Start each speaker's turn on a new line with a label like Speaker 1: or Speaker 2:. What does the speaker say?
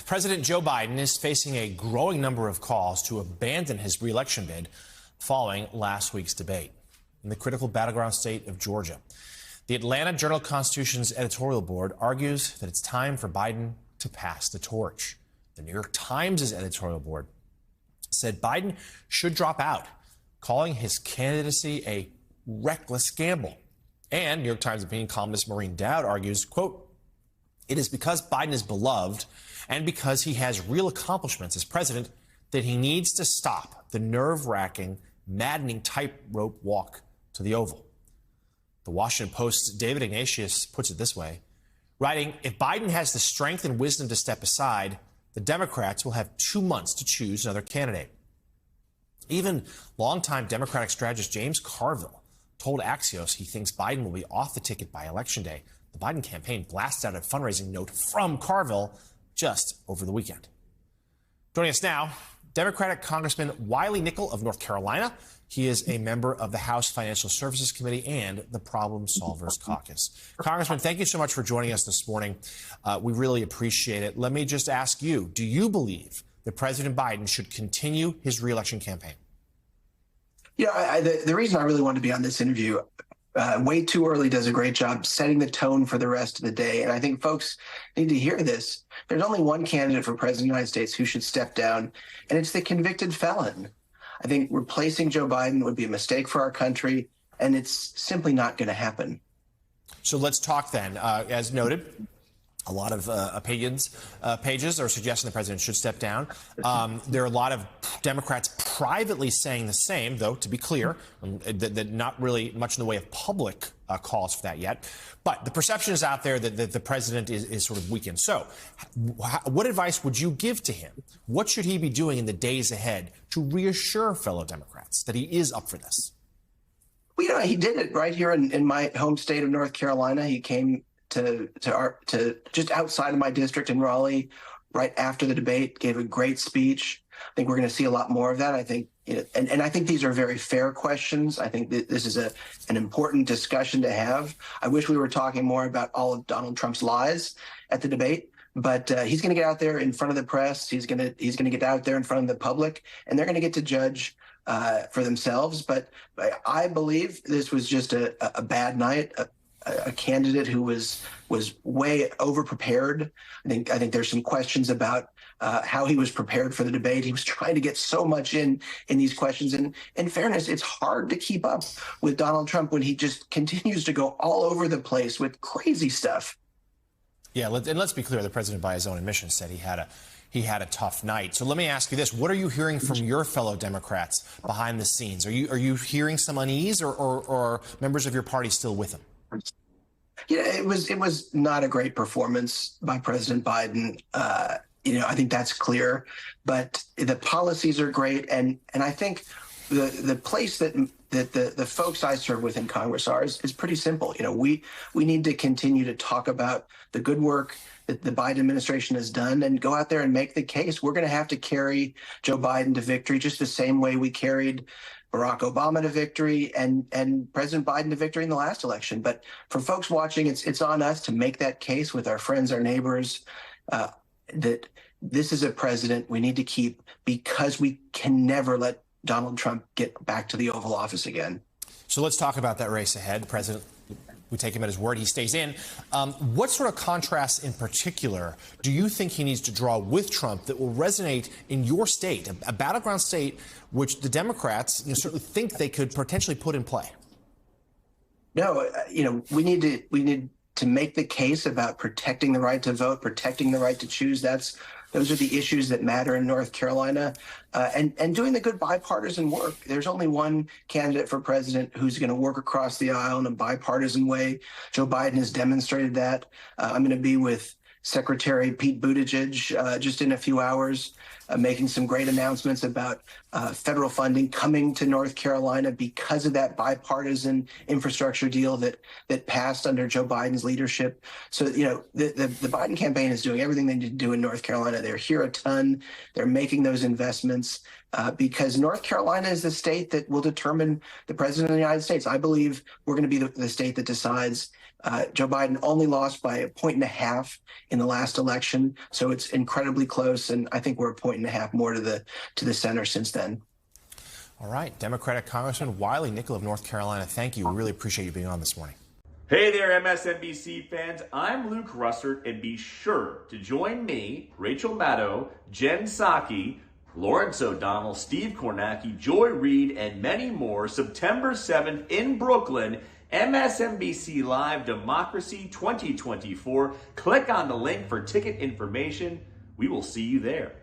Speaker 1: President Joe Biden is facing a growing number of calls to abandon his re-election bid following last week's debate in the critical battleground state of Georgia. The Atlanta Journal-Constitution's editorial board argues that it's time for Biden to pass the torch. The New York Times' editorial board said Biden should drop out, calling his candidacy a reckless gamble. And New York Times opinion columnist Maureen Dowd argues, quote, "It is because Biden is beloved and because he has real accomplishments as president that he needs to stop the nerve-wracking, maddening tightrope walk to the Oval." The Washington Post's David Ignatius puts it this way, writing, "If Biden has the strength and wisdom to step aside, the Democrats will have 2 months to choose another candidate." Even longtime Democratic strategist James Carville told Axios he thinks Biden will be off the ticket by Election Day. The Biden campaign blasted out a fundraising note from Carville just over the weekend. Joining us now, Democratic Congressman Wiley Nickel of North Carolina. He is a member of the House Financial Services Committee and the Problem Solvers Caucus. Congressman, thank you so much for joining us this morning. We really appreciate it. Let me just ask you, do you believe that President Biden should continue his re-election campaign?
Speaker 2: Yeah, the reason I really wanted to be on this interview, Way Too Early does a great job setting the tone for the rest of the day. And I think folks need to hear this. There's only one candidate for president of the United States who should step down, and it's the convicted felon. I think replacing Joe Biden would be a mistake for our country, and it's simply not going to happen.
Speaker 1: So let's talk then. As noted, a lot of pages are suggesting the president should step down. There are a lot of Democrats privately saying the same, though, to be clear, that not really much in the way of public calls for that yet. But the perception is out there that the president is sort of weakened. So what advice would you give to him? What should he be doing in the days ahead to reassure fellow Democrats that he is up for this?
Speaker 2: Well, he did it right here in my home state of North Carolina. He came to just outside of my district in Raleigh right after the debate, gave a great speech. I think we're going to see a lot more of that. I think, and I think these are very fair questions. I think that this is an important discussion to have. I wish we were talking more about all of Donald Trump's lies at the debate, but he's going to get out there in front of the press. He's going to get out there in front of the public, and they're going to get to judge for themselves. But I believe this was just a bad night. A candidate who was way over prepared. I think there's some questions about how he was prepared for the debate. He was trying to get so much in these questions. And in fairness, it's hard to keep up with Donald Trump when he just continues to go all over the place with crazy stuff.
Speaker 1: Yeah, and let's be clear, the president, by his own admission, said he had a tough night. So let me ask you this. What are you hearing from your fellow Democrats behind the scenes? Are you hearing some unease or members of your party still with him?
Speaker 2: Yeah, it was not a great performance by President Biden. I think that's clear, but the policies are great. And I think the place that the folks I serve with in Congress is pretty simple. We need to continue to talk about the good work that the Biden administration has done and go out there and make the case. We're going to have to carry Joe Biden to victory just the same way we carried Barack Obama to victory and President Biden to victory in the last election. But for folks watching, it's on us to make that case with our friends, our neighbors, that this is a president we need to keep because we can never let Donald Trump get back to the Oval Office again.
Speaker 1: So let's talk about that race ahead. The president, we take him at his word, he stays in. What sort of contrasts in particular do you think he needs to draw with Trump that will resonate in your state, a battleground state, which the Democrats certainly think they could potentially put in play?
Speaker 2: No, we need to make the case about protecting the right to vote, protecting the right to choose. Those are the issues that matter in North Carolina, and doing the good bipartisan work. There's only one candidate for president who's going to work across the aisle in a bipartisan way. Joe Biden has demonstrated that. I'm going to be with Secretary Pete Buttigieg just in a few hours, making some great announcements about federal funding coming to North Carolina because of that bipartisan infrastructure deal that passed under Joe Biden's leadership. So, the Biden campaign is doing everything they need to do in North Carolina. They're here a ton. They're making those investments because North Carolina is the state that will determine the president of the United States. I believe we're going to be the state that decides Joe Biden only lost by 1.5 points in the last election, so it's incredibly close. And I think we're 1.5 points more to the center since then.
Speaker 1: All right, Democratic Congressman Wiley Nickel of North Carolina, thank you. Really appreciate you being on this morning.
Speaker 3: Hey there, MSNBC fans. I'm Luke Russert, and be sure to join me, Rachel Maddow, Jen Psaki, Lawrence O'Donnell, Steve Kornacki, Joy Reid, and many more September 7th in Brooklyn, MSNBC Live Democracy 2024. Click on the link for ticket information. We will see you there.